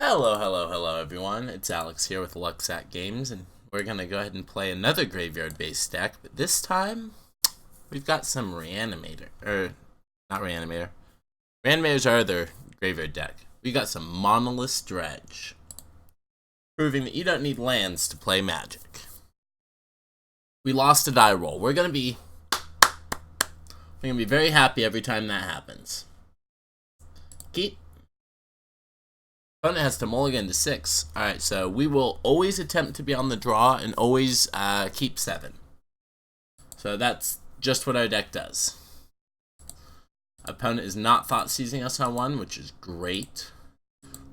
Hello everyone. It's Alex here with Lucksack Games, and we're gonna go ahead and play another graveyard-based deck, but this time we've got some Reanimator, not Reanimator. Reanimator's our other graveyard deck. We got some Manaless Dredge, proving that you don't need lands to play Magic. We lost a die roll. We're gonna be very happy every time that happens. Keep. Opponent has to mulligan to 6. Alright, so we will always attempt to be on the draw and always keep 7. So that's just what our deck does. Opponent is not thought seizing us on 1, which is great.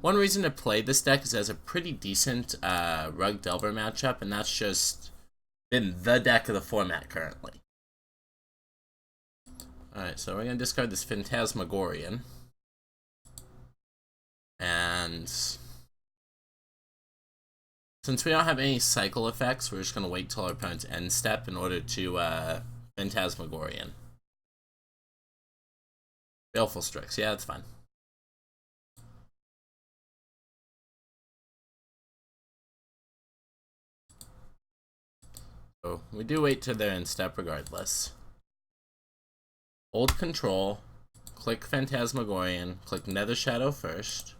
One reason to play this deck is it has a pretty decent Rug Delver matchup, and that's just been the deck of the format currently. Alright, so we're going to discard this Phantasmagorian. And since we don't have any cycle effects, we're just going to wait till our opponent's end step in order to Phantasmagorian. Baleful Strix, yeah, that's fine. So we do wait till their end step regardless. Hold control, click Phantasmagorian, click Nether Shadow first.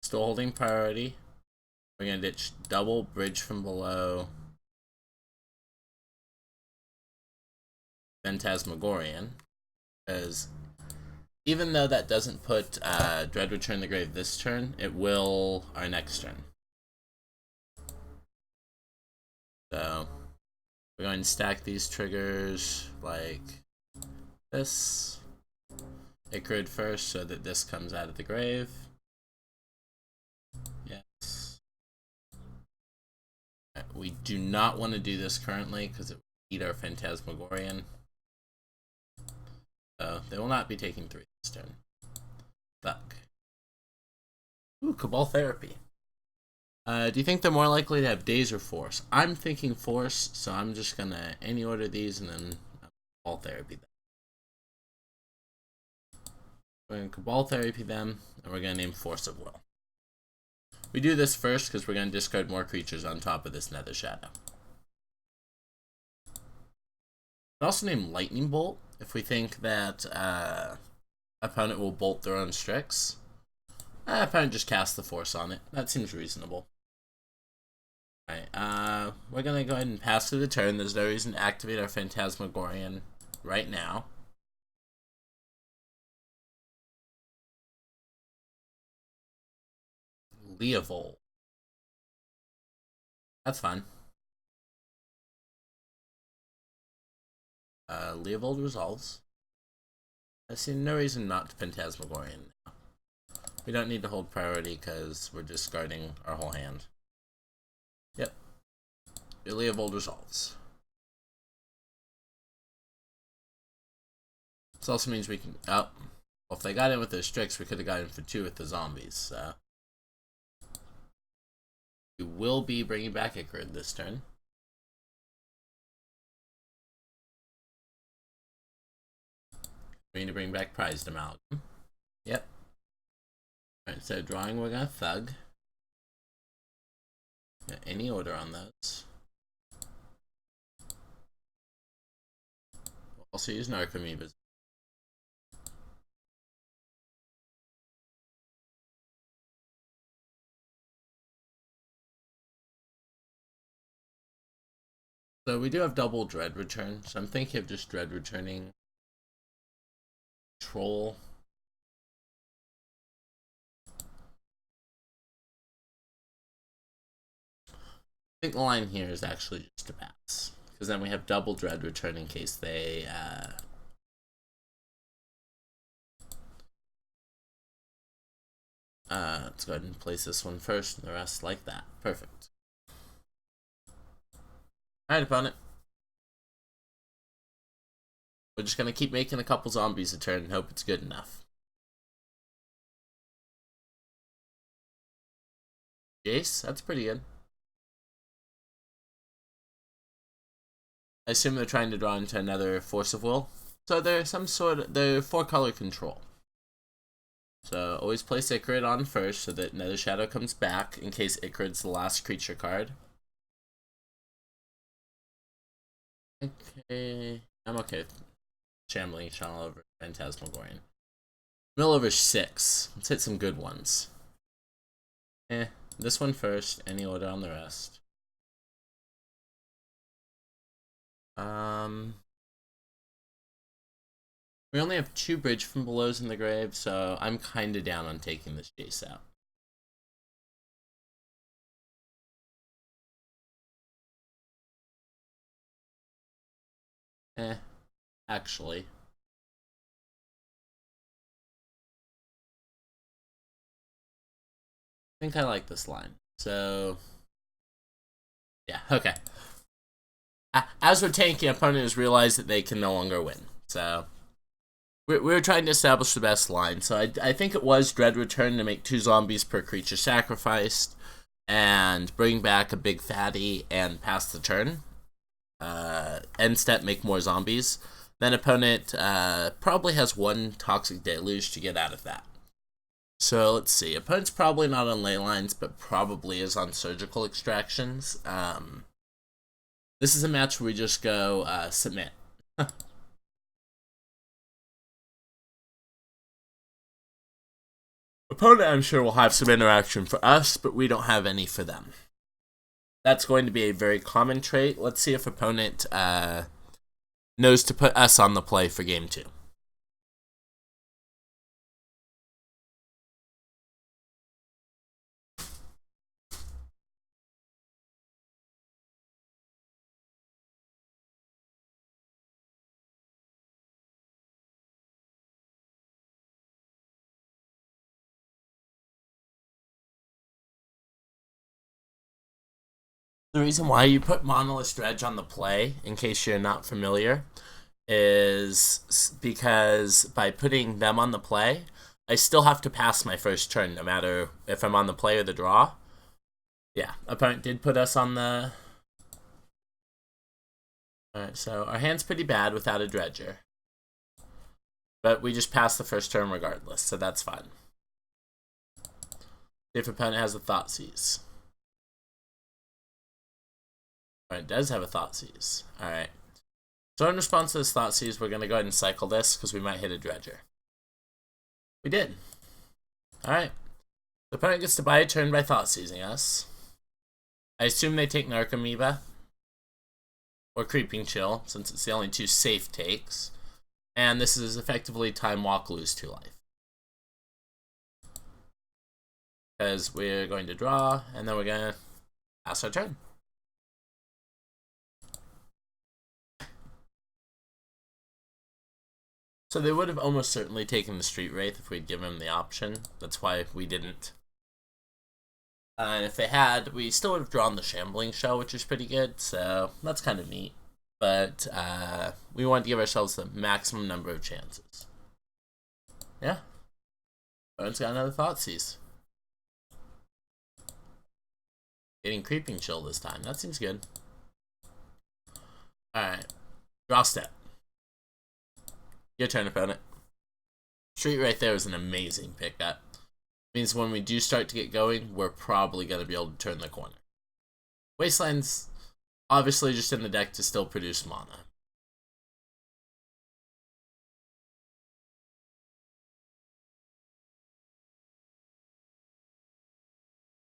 Still holding priority. We're going to ditch double bridge from below Phantasmagorian, because even though that doesn't put Dread Return the Grave this turn, it will our next turn. So we're going to stack these triggers like this. Ichorid first so that this comes out of the grave. Yes. We do not want to do this currently because it will eat our Phantasmagorian. So they will not be taking 3 this turn. Thug. Ooh, Cabal Therapy. Do you think they're more likely to have Daze or Force? I'm thinking Force, so I'm just gonna any order these and then Cabal Therapy them. We're gonna Cabal Therapy them, and we're gonna name Force of Will. We do this first because we're gonna discard more creatures on top of this Nether Shadow. We also name Lightning Bolt if we think that opponent will bolt their own Strix. Opponent just cast the Force on it. That seems reasonable. Alright, we're gonna go ahead and pass through the turn. There's no reason to activate our Phantasmagorian right now. Leovold. That's fine. Leovold resolves. I see no reason not to Phantasmagorian now. We don't need to hold priority because we're discarding our whole hand. Yep. Your Leovold resolves. This also means we can... Oh. Well, if they got in with their Strix, we could have got in for 2 with the zombies, so... We will be bringing back Ichorid this turn. We need to bring back Prized Amalgam. Yep. Alright, so drawing, we're gonna Thug. Got any order on those. We'll also use Narcomoeba. So we do have double Dread Return, so I'm thinking of just Dread Returning Troll. I think the line here is actually just a pass, because then we have double Dread Return in case they let's go ahead and place this one first and the rest like that. Perfect. Alright, opponent. We're just gonna keep making a couple zombies a turn and hope it's good enough. Jace, that's pretty good. I assume they're trying to draw into another Force of Will. So they're some sort of... they're 4-color control. So always place Ichorid on first so that Nether Shadow comes back in case Ichorid's the last creature card. Okay, I'm okay with Shambling Shell over Phantasmagorian. Mill over 6. Let's hit some good ones. This one first, any order on the rest. We only have 2 bridge from belows in the grave, so I'm kinda down on taking this chase out. Actually. I think I like this line. So, yeah, okay. As we're tanking, opponent has realized that they can no longer win. So, we're trying to establish the best line. So, I think it was Dread Return to make 2 zombies per creature sacrificed and bring back a big fatty and pass the turn. End step, make more zombies. Then opponent probably has 1 Toxic Deluge to get out of that. So let's see. Opponent's probably not on ley lines, but probably is on surgical extractions. This is a match where we just go submit. Opponent, I'm sure, will have some interaction for us, but we don't have any for them. That's going to be a very common trait. Let's see if opponent knows to put us on the play for game 2. The reason why you put Manaless Dredge on the play, in case you're not familiar, is because by putting them on the play, I still have to pass my first turn, no matter if I'm on the play or the draw. Yeah, opponent did put us on the... Alright, so our hand's pretty bad without a Dredger. But we just passed the first turn regardless, so that's fine. If opponent has a Thoughtseize. Alright, does have a Thoughtseize. Alright. So in response to this Thoughtseize, we're going to go ahead and cycle this, because we might hit a Dredger. We did. Alright. The opponent gets to buy a turn by Thoughtseizing us. I assume they take Narcomoeba. Or Creeping Chill, since it's the only 2 safe takes. And this is effectively Time Walk, lose 2 life. Because we're going to draw, and then we're going to pass our turn. So they would have almost certainly taken the Street Wraith if we'd given them the option. That's why we didn't. And if they had, we still would have drawn the Shambling Shell, which is pretty good, so that's kind of neat. But we wanted to give ourselves the maximum number of chances. Yeah. Opponent's got another Thoughtseize. Getting Creeping Chill this time. That seems good. Alright. Draw step. Your turn, opponent. Street right there is an amazing pickup. Means when we do start to get going, we're probably going to be able to turn the corner. Wasteland's obviously just in the deck to still produce mana.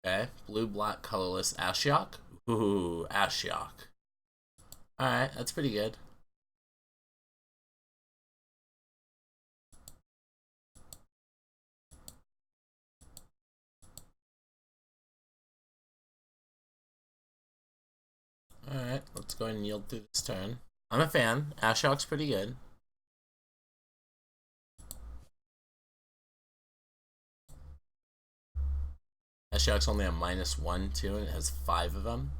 Okay, blue-black colorless Ashiok. Ooh, Ashiok. Alright, that's pretty good. Alright, let's go ahead and yield through this turn. I'm a fan. Ashiok's pretty good. Ashiok's only a -1, too, and it has 5 of them.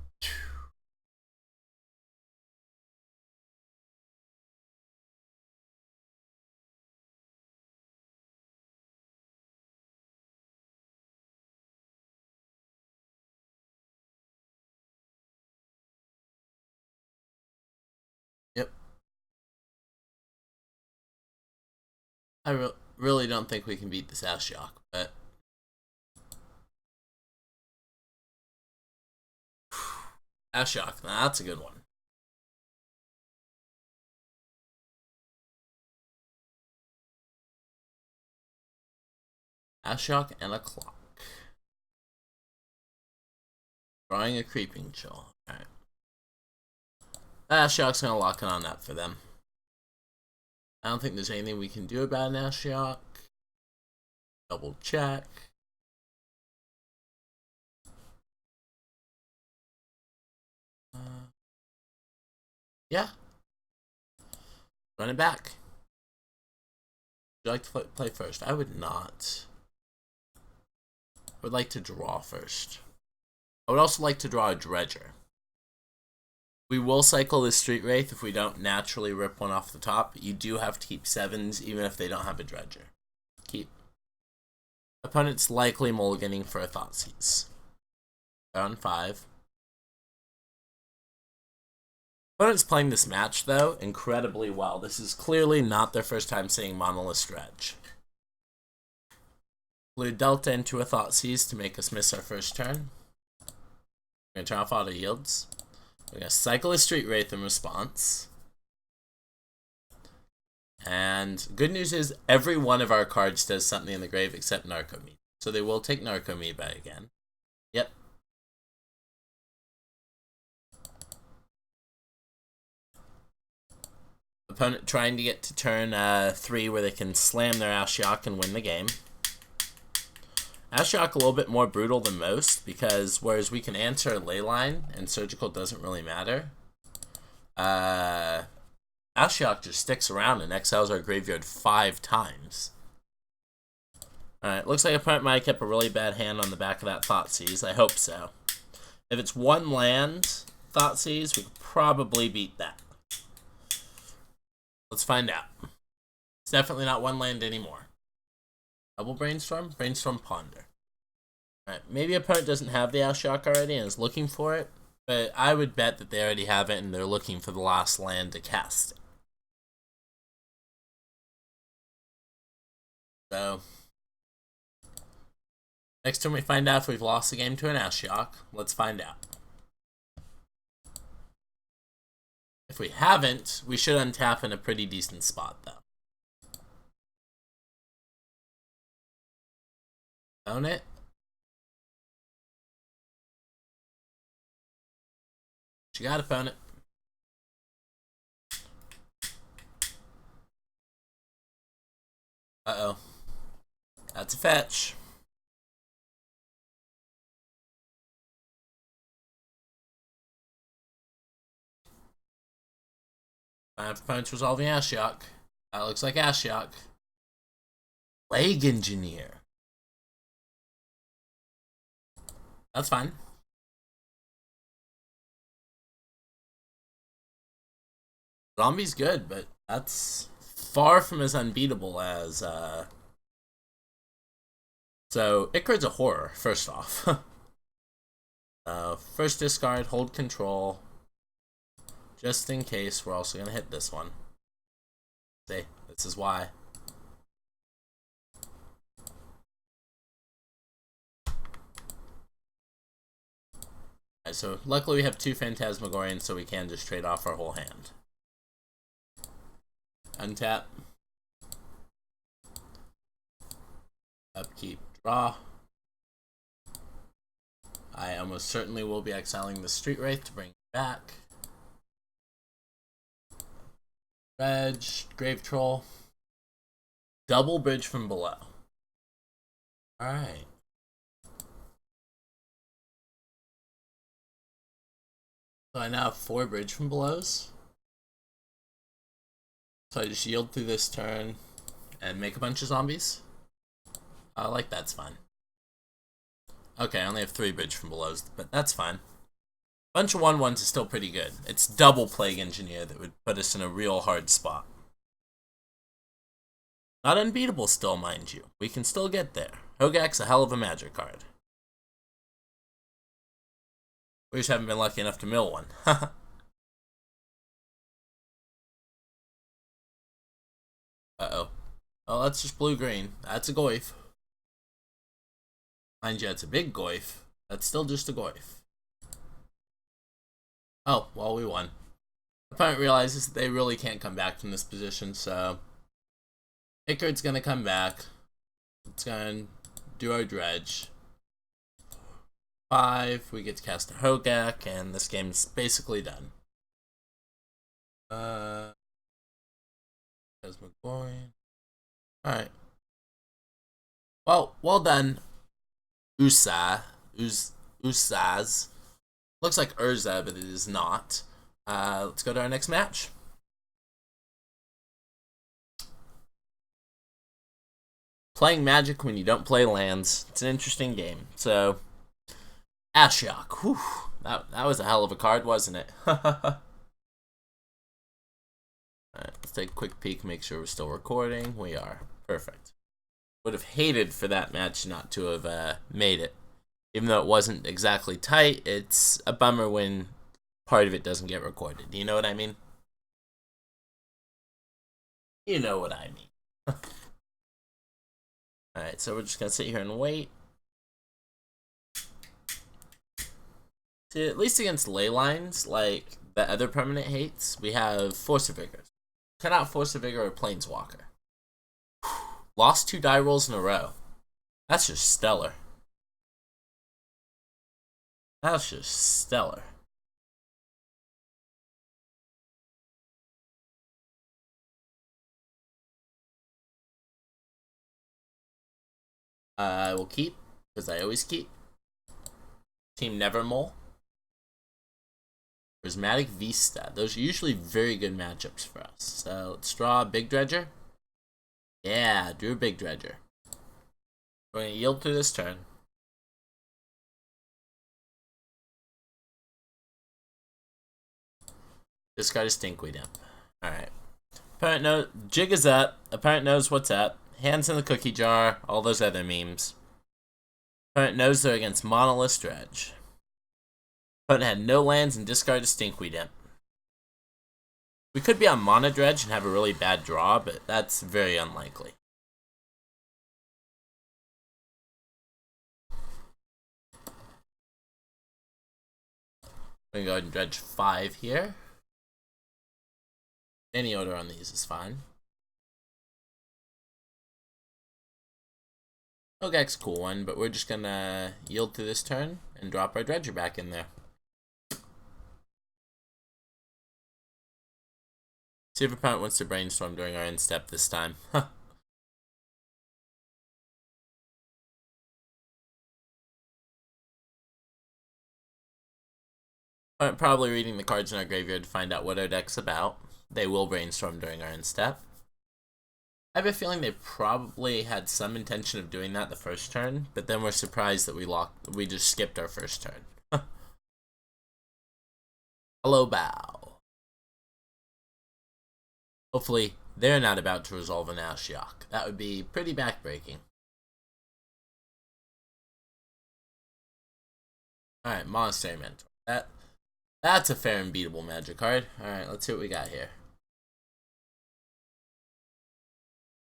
Yep. really don't think we can beat this Ashiok, but Ashiok, now that's a good one. Ashiok and a clock. Drawing a Creeping Chill. Alright. Ashiok's gonna lock in on that for them. I don't think there's anything we can do about an Ashiok. Double check. Yeah. Run it back. Would you like to play first? I would not. I would like to draw first. I would also like to draw a Dredger. We will cycle this Street Wraith if we don't naturally rip one off the top. You do have to keep 7s even if they don't have a Dredger. Keep. Opponent's likely mulliganing for a Thoughtseize. They're on 5. Opponent's playing this match, though, incredibly well. This is clearly not their first time seeing Manaless Dredge. Blue Delta into a Thoughtseize to make us miss our first turn. We're going to turn off auto yields. We're going to cycle a Street Wraith in response. And good news is every one of our cards does something in the grave except Narcomoeba. So they will take Narcomoeba again. Yep. Opponent trying to get to turn 3 where they can slam their Ashiok and win the game. Ashiok a little bit more brutal than most because whereas we can answer a Leyline and Surgical doesn't really matter, Ashiok just sticks around and exiles our graveyard 5 times. Alright, looks like opponent might have kept a really bad hand on the back of that Thoughtseize. I hope so. If it's 1 land Thoughtseize, we could probably beat that. Let's find out. It's definitely not 1 land anymore. Double Brainstorm? Brainstorm Ponder. Alright, maybe opponent doesn't have the Ashiok already and is looking for it, but I would bet that they already have it and they're looking for the last land to cast it. So, next time we find out if we've lost the game to an Ashiok, let's find out. If we haven't, we should untap in a pretty decent spot, though. Own it. You got opponent. Uh-oh. That's a fetch. Opponent's resolving Ashiok. That looks like Ashiok. Plague Engineer. That's fine. Zombie's good, but that's far from as unbeatable as, So, Ichorid's a horror, first off. First discard, hold control. Just in case, we're also going to hit this one. See, this is why. Alright, so luckily we have 2 Phantasmagorians, so we can just trade off our whole hand. Untap. Upkeep, draw. I almost certainly will be exiling the Street Wraith to bring it back. Dredge, Grave-Troll. Double bridge from below. Alright. So I now have 4 bridge from belows. So I just yield through this turn and make a bunch of zombies. Like that's fine. Okay, I only have 3 bridge from belows, but that's fine. Bunch of 1/1s is still pretty good. It's double Plague Engineer that would put us in a real hard spot. Not unbeatable still, mind you. We can still get there. Hogaak's a hell of a magic card. We just haven't been lucky enough to mill one. Uh-oh. Oh, that's just blue-green. That's a Goyf. Mind you, it's a big Goyf. That's still just a Goyf. Oh, well, we won. Opponent realizes that they really can't come back from this position, so Ichorid's gonna come back. It's gonna do our dredge. 5, we get to cast a Hogaak, and this game's basically done. Phantasmagorian. Alright. Well done, Usaz. Looks like Urza, but it is not. Let's go to our next match. Playing Magic when you don't play lands. It's an interesting game. So, Ashiok. Whew. That was a hell of a card, wasn't it? Alright, let's take a quick peek, make sure we're still recording. We are. Perfect. Would have hated for that match not to have made it. Even though it wasn't exactly tight, it's a bummer when part of it doesn't get recorded. You know what I mean? You know what I mean. Alright, so we're just going to sit here and wait. See, at least against ley lines, like the other permanent hates, we have Force of Vigor. Cut out Force of Vigor or Planeswalker. Lost 2 die rolls in a row. That's just stellar. That's just stellar. I will keep, because I always keep. Team Nevermole. Prismatic Vista. Those are usually very good matchups for us. So let's draw a Big Dredger. Yeah, drew a Big Dredger. We're going to yield through this turn. Discard a Stinkweed Imp. Alright. Opponent knows. Jig is up. Opponent knows what's up. Hands in the cookie jar. All those other memes. Opponent knows they're against Manaless Dredge. Opponent had no lands and discarded a Stinkweed Imp. We could be on Mana Dredge and have a really bad draw, but that's very unlikely. I'm going to go ahead and dredge 5 here. Any order on these is fine. Hogaak's a cool one, but we're just going to yield to this turn and drop our dredger back in there. See if opponent wants to brainstorm during our end step this time. I'm probably reading the cards in our graveyard to find out what our deck's about. They will brainstorm during our end step. I have a feeling they probably had some intention of doing that the first turn, but then we're surprised that we just skipped our first turn. Hello, Bow. Hopefully, they're not about to resolve an Ashiok. That would be pretty backbreaking. Alright, Monastery Mentor. That's a fair and beatable magic card. Alright, let's see what we got here.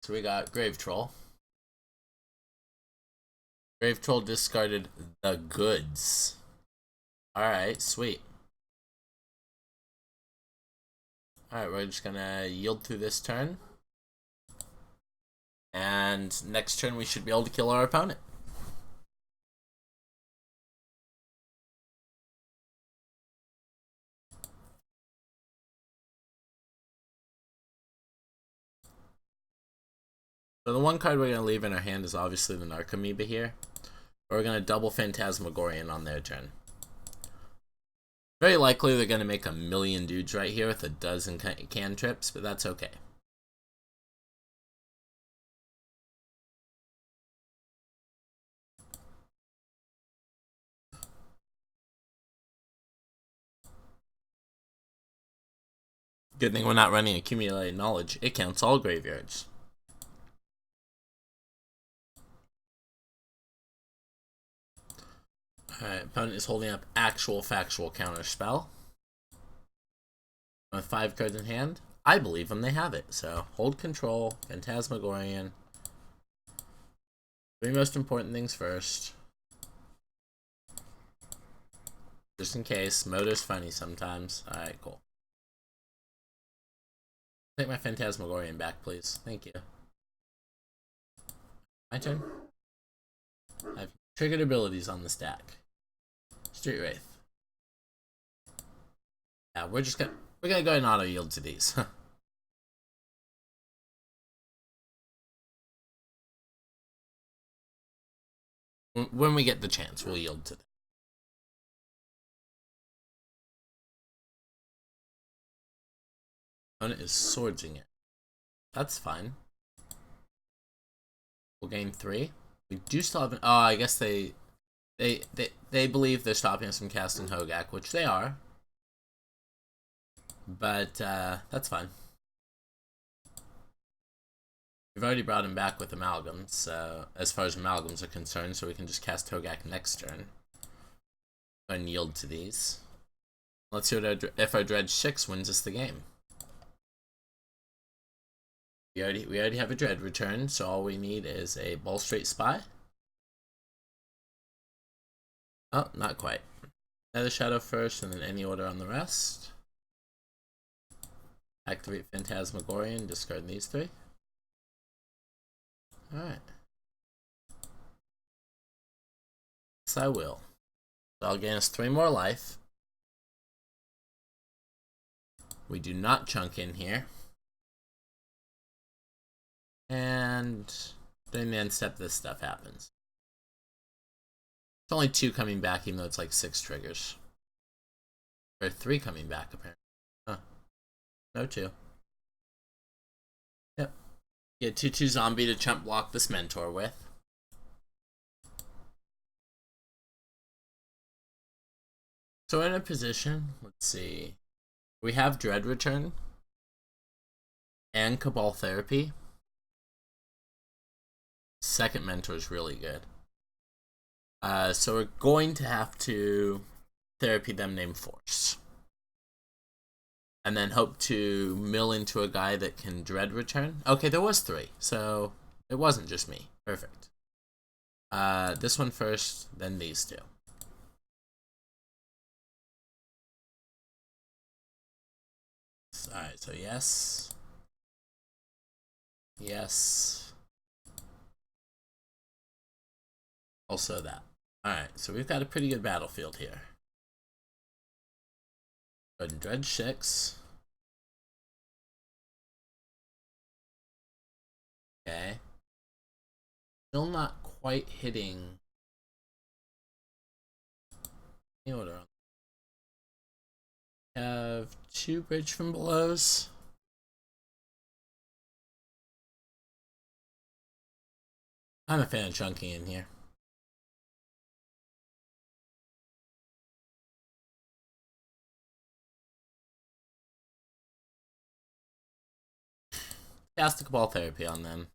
So we got Grave-Troll. Grave-Troll discarded the goods. Alright, sweet. Alright, we're just gonna yield through this turn. And next turn we should be able to kill our opponent. So the one card we're going to leave in our hand is obviously the Narcomoeba here. We're going to double Phantasmagorian on their turn. Very likely they're going to make a million dudes right here with a dozen cantrips, but that's okay. Good thing we're not running Accumulated Knowledge. It counts all graveyards. Alright, opponent is holding up actual factual counter spell. With 5 cards in hand. I believe when they have it. So hold control, Phantasmagorian. Three most important things first. Just in case. Motor's funny sometimes. Alright, cool. Take my Phantasmagorian back, please. Thank you. My turn. I have triggered abilities on the stack. Street Wraith. Yeah, we're gonna go and auto yield to these. When we get the chance, we'll yield to them. Opponent is swordsing it. That's fine. We'll gain 3. We do still have an... Oh, I guess they believe they're stopping us from casting Hogaak, which they are. But, that's fine. We've already brought him back with Amalgams, so, as far as Amalgams are concerned, so we can just cast Hogaak next turn. And yield to these. Let's see what if our Dredge 6 wins us the game. We already have a Dread return, so all we need is a Balustrade Spy. Oh, not quite. Nether Shadow first, and then any order on the rest. Activate Phantasmagorian, discard these 3. Alright. Yes, I will. So I'll gain us 3 more life. We do not chunk in here. And during the end step, this stuff happens. It's only 2 coming back, even though it's like 6 triggers. Or 3 coming back, apparently. Huh. No 2. Yep. Get 2/2 zombie to chump block this mentor with. So in a position, let's see. We have Dread return. And Cabal Therapy. Second mentor is really good. So we're going to have to therapy them named Force. And then hope to mill into a guy that can Dread return. Okay, there was 3, so it wasn't just me. Perfect. This one first, then these 2. Alright, so yes. Yes. Also that. Alright, so we've got a pretty good battlefield here. Go ahead and Dredge 6. Okay. Still not quite hitting the order. Have 2 bridge from belows. I'm a fan of chunking in here. Cast the Cabal Therapy on them.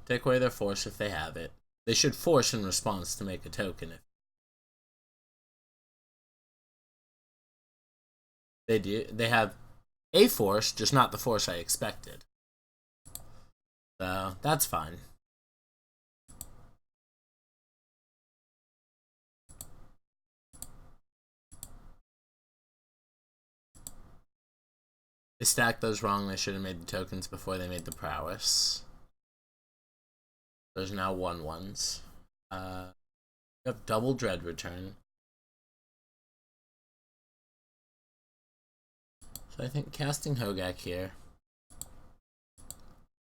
Take away their force if they have it. They should force in response to make a token. If they do, they have a force, just not the force I expected. So that's fine. They stacked those wrong. They should have made the tokens before they made the prowess. Those are now 1/1s. We have double Dread return. So I think casting Hogaak here.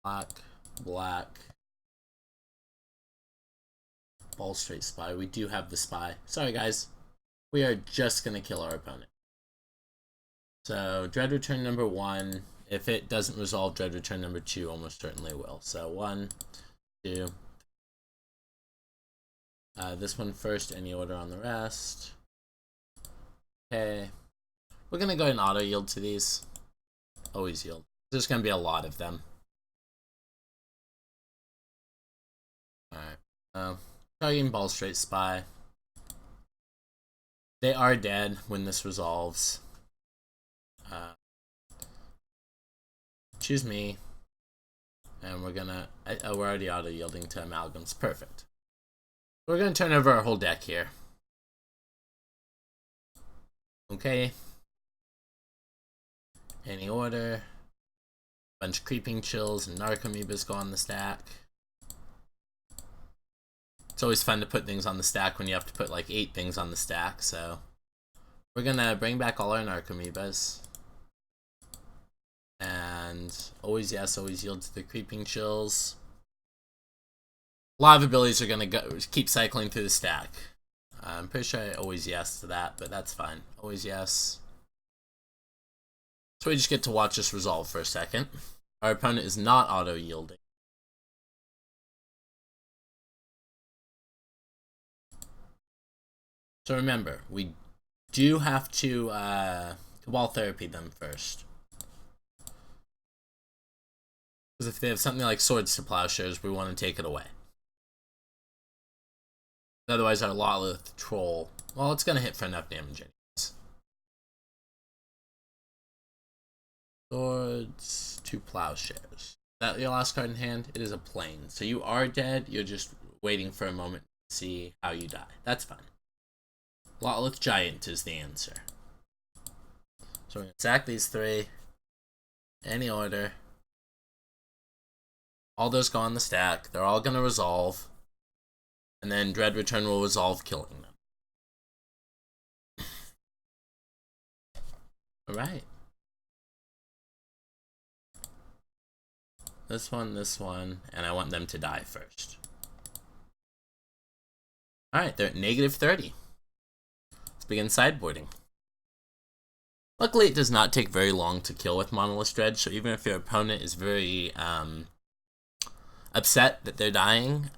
Black, black. Balustrade Spy. We do have the Spy. Sorry guys. We are just gonna kill our opponent. So Dread return number 1. If it doesn't resolve, Dread return number 2 almost certainly will. So 1, 2. This one first, any order on the rest. Okay. We're gonna go ahead and auto yield to these. Always yield. There's gonna be a lot of them. Alright. Targeting Balustrade Spy. They are dead when this resolves. Choose me. And we're gonna... we're already auto-yielding to amalgams. Perfect. We're gonna turn over our whole deck here. Okay. Any order. Bunch of creeping chills and Narcomoebas go on the stack. It's always fun to put things on the stack when you have to put like 8 things on the stack, so we're gonna bring back all our Narcomoebas. And always yes, always yield to the creeping chills. A lot of abilities are gonna keep cycling through the stack. I'm pretty sure I always yes to that, but that's fine. Always yes. So we just get to watch this resolve for a second. Our opponent is not auto-yielding. So remember, we do have to Cabal Therapy them first. Because if they have something like Swords to Plowshares, we want to take it away. Otherwise, our Lotleth Troll, well, it's going to hit for enough damage anyways. Swords to Plowshares. Is that your last card in hand? It is a plane. So you are dead, you're just waiting for a moment to see how you die. That's fine. Lotleth Giant is the answer. So we're going to sack these 3. Any order. All those go on the stack. They're all going to resolve. And then Dread Return will resolve, killing them. Alright. This one, and I want them to die first. Alright, they're at -30. Let's begin sideboarding. Luckily, it does not take very long to kill with Manaless Dredge, so even if your opponent is very upset that they're dying,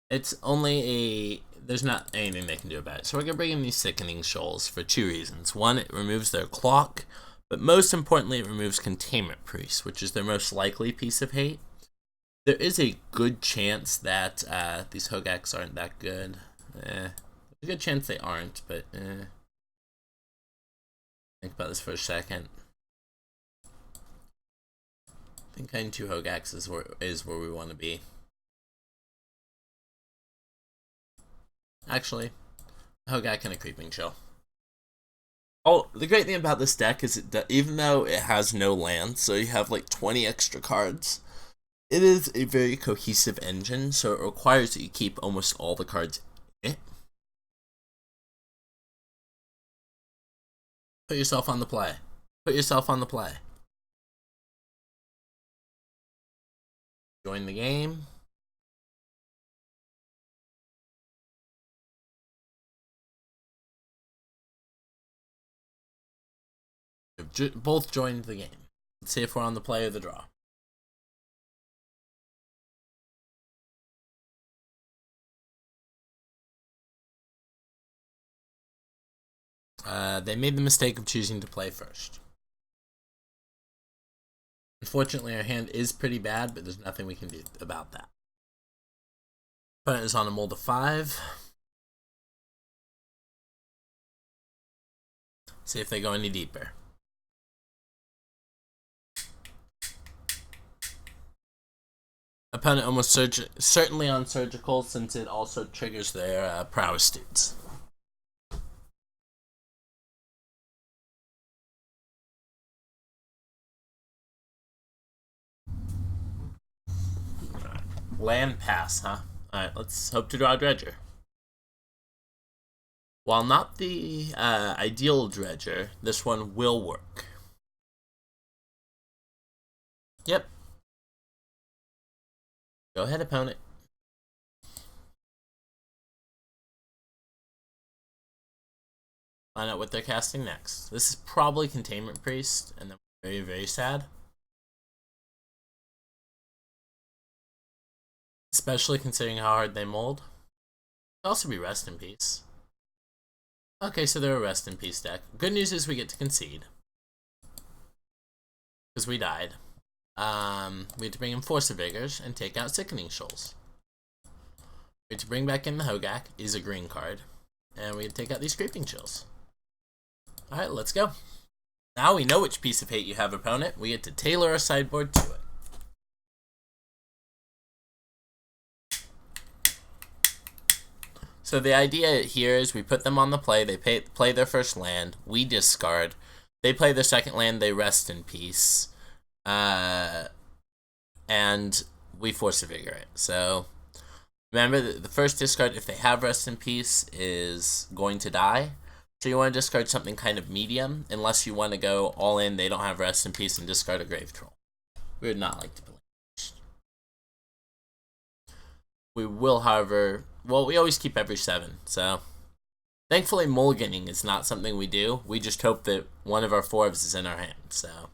it's only there's not anything they can do about it. So we're going to bring in these Sickening Shoals for 2 reasons. One, it removes their clock, but most importantly, it removes Containment Priest, which is their most likely piece of hate. There is a good chance that these Hogaaks aren't that good. There's a good chance they aren't, but think about this for a second. I think having 2 Hogaaks is where we want to be. Actually, Hogaak and a Creeping Shell. Oh, the great thing about this deck is even though it has no land, so you have like 20 extra cards, it is a very cohesive engine, so it requires that you keep almost all the cards in it. Put yourself on the play. Put yourself on the play. Join the game. We've both joined the game. Let's see if we're on the play or the draw. They made the mistake of choosing to play first. Unfortunately, our hand is pretty bad, but there's nothing we can do about that. Opponent is on a mold of 5. See if they go any deeper. Opponent almost certainly on surgical, since it also triggers their prowess dudes. Land pass, huh? Alright, let's hope to draw a Dredger. While not the ideal Dredger, this one will work. Yep. Go ahead, opponent. Find out what they're casting next. This is probably Containment Priest, and then very, very sad. Especially considering how hard they mold. Could also be Rest in Peace. Okay, so they're a Rest in Peace deck. Good news is we get to concede. Because we died. We had to bring in Force of Vigors and take out Sickening Shoals. We had to bring back in the Hogaak, is a green card. And we take out these Creeping Chills. Alright, let's go. Now we know which piece of hate you have, opponent. We get to tailor our sideboard to it. So the idea here is we put them on the play, they play their first land, we discard, they play their second land, they rest in peace, and we Force of Vigor it. So remember that the first discard, if they have rest in peace, is going to die. So you want to discard something kind of medium, unless you want to go all in, they don't have rest in peace, and discard a Grave-Troll. We would not like to play. We will, however, well, we always keep every 7, so thankfully mulliganing is not something we do. We just hope that one of our 4s is in our hand, so.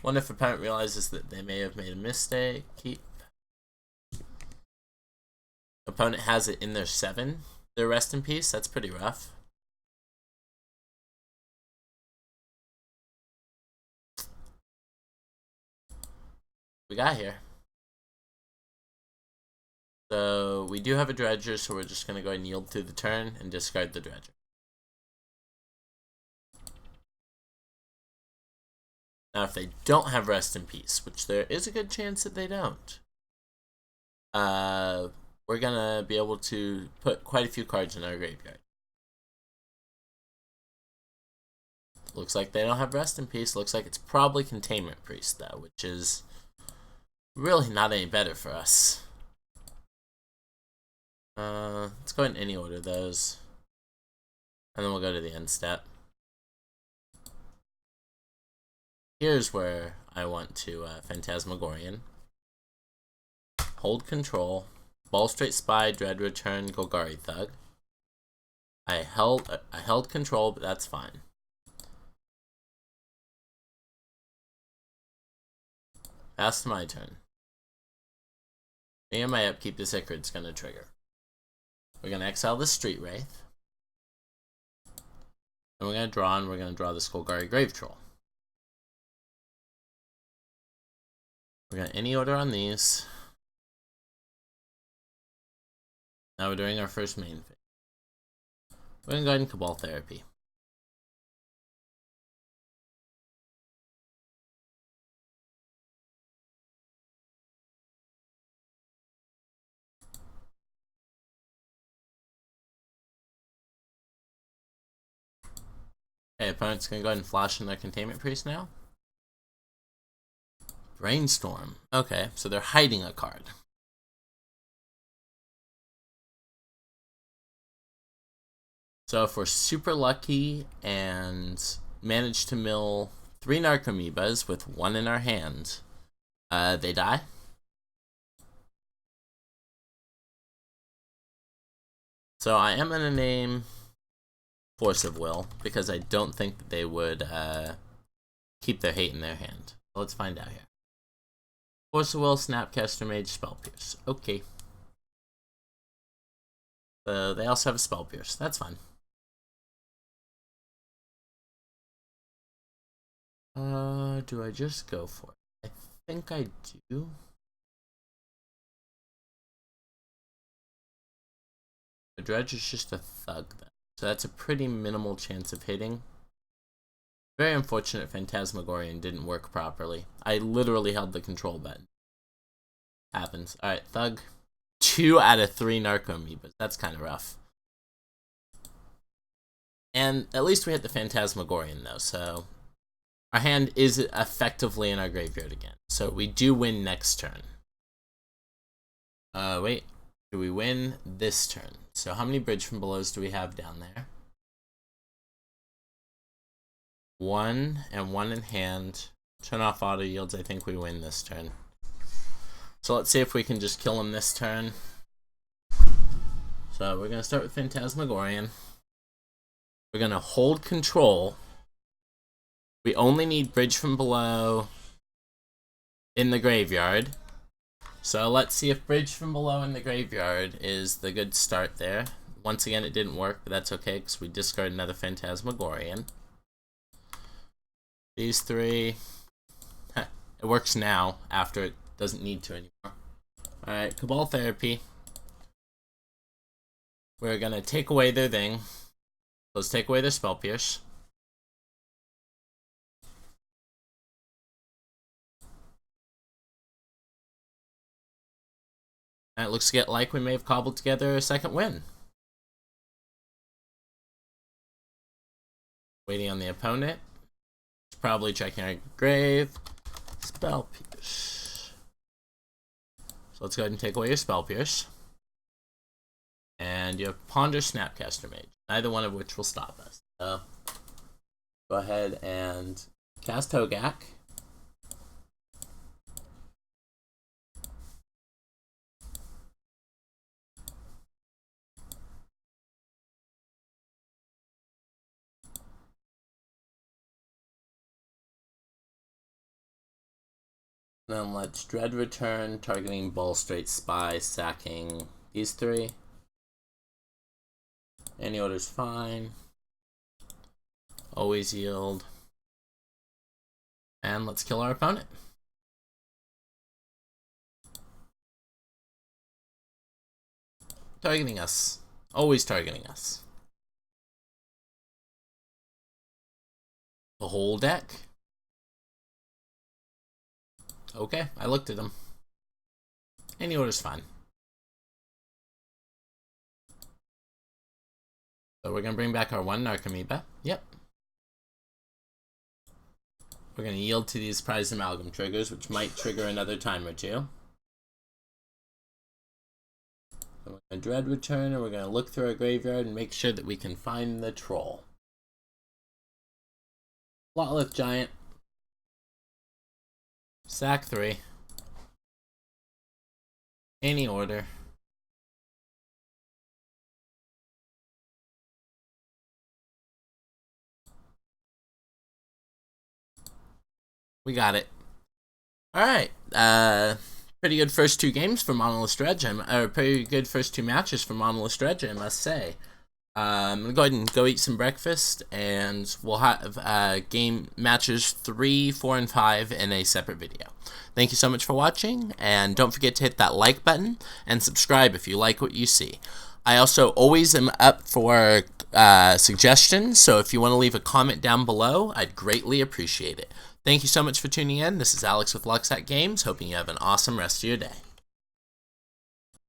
Wonder if opponent realizes that they may have made a mistake. Keep. Opponent has it in their 7, their rest in peace. That's pretty rough. We got here. So we do have a Dredger, so we're just going to go ahead and yield through the turn and discard the Dredger. Now if they don't have rest in peace, which there is a good chance that they don't, we're going to be able to put quite a few cards in our graveyard. Looks like they don't have rest in peace. Looks like it's probably Containment Priest though, which is really not any better for us. Let's go ahead and any order those. And then we'll go to the end step. Here's where I want to Phantasmagorian. Hold control. Balustrade Spy, Dread Return, Golgari Thug. I held control, but that's fine. Pass to my turn. Me and my upkeep, this Ichorid's going to trigger. We're going to exile the Street Wraith. And we're going to draw, and we're going to draw this Golgari Grave-Troll. We're going to any order on these. Now we're doing our first main phase. We're going to go ahead and Cabal Therapy. Okay, opponent's going to go ahead and flash in their Containment Priest now. Brainstorm. Okay, so they're hiding a card. So if we're super lucky and manage to mill 3 Narcomoebas with 1 in our hand, they die. So I am going to name Force of Will, because I don't think that they would keep their hate in their hand. So let's find out here. Force of Will, Snapcaster Mage, Spell Pierce. Okay. They also have a Spell Pierce. That's fine. Do I just go for it? I think I do. The Dredge is just a Thug then. So that's a pretty minimal chance of hitting. Very unfortunate Phantasmagorian didn't work properly. I literally held the control button. Happens. Alright, Thug. 2 out of 3 Narcomoebas. That's kind of rough. And at least we hit the Phantasmagorian though, so our hand is effectively in our graveyard again. So we do win next turn. Wait. Do we win this turn? So how many Bridge from Belows do we have down there? 1 and 1 in hand. Turn off auto yields. I think we win this turn. So let's see if we can just kill him this turn. So we're going to start with Phantasmagorian. We're going to hold control. We only need Bridge from Below in the graveyard. So let's see if Bridge from Below in the graveyard is the good start there. Once again, it didn't work, but that's okay because we discard another Phantasmagorian. These 3, it works now after doesn't need to anymore. Alright, Cabal Therapy. We're gonna take away their thing. Let's take away their Spell Pierce. And it looks like we may have cobbled together a second win. Waiting on the opponent. It's probably checking our grave. Spell Pierce. So let's go ahead and take away your Spell Pierce. And you have Ponder, Snapcaster Mage. Neither one of which will stop us. So go ahead and cast Hogaak. Then let's Dread return, targeting Balustrade Spy, sacking these three. Any order's fine. Always yield. And let's kill our opponent. Targeting us. Always targeting us. The whole deck. Okay, I looked at him. Any order's fine. So we're gonna bring back our one Narcomoeba. Yep. We're gonna yield to these Prized Amalgam triggers, which might trigger another time or two. So we're gonna Dread return, and we're gonna look through our graveyard and make sure that we can find the troll. Lotleth Giant. Sack 3. Any order. We got it. Alright. Pretty good first two games for Manaless Dredge. Pretty good first two matches for Manaless Dredge, I must say. I'm going to go ahead and go eat some breakfast, and we'll have game matches 3, 4, and 5 in a separate video. Thank you so much for watching, and don't forget to hit that like button and subscribe if you like what you see. I also always am up for suggestions, so if you want to leave a comment down below, I'd greatly appreciate it. Thank you so much for tuning in. This is Alex with Lucksack Games, hoping you have an awesome rest of your day.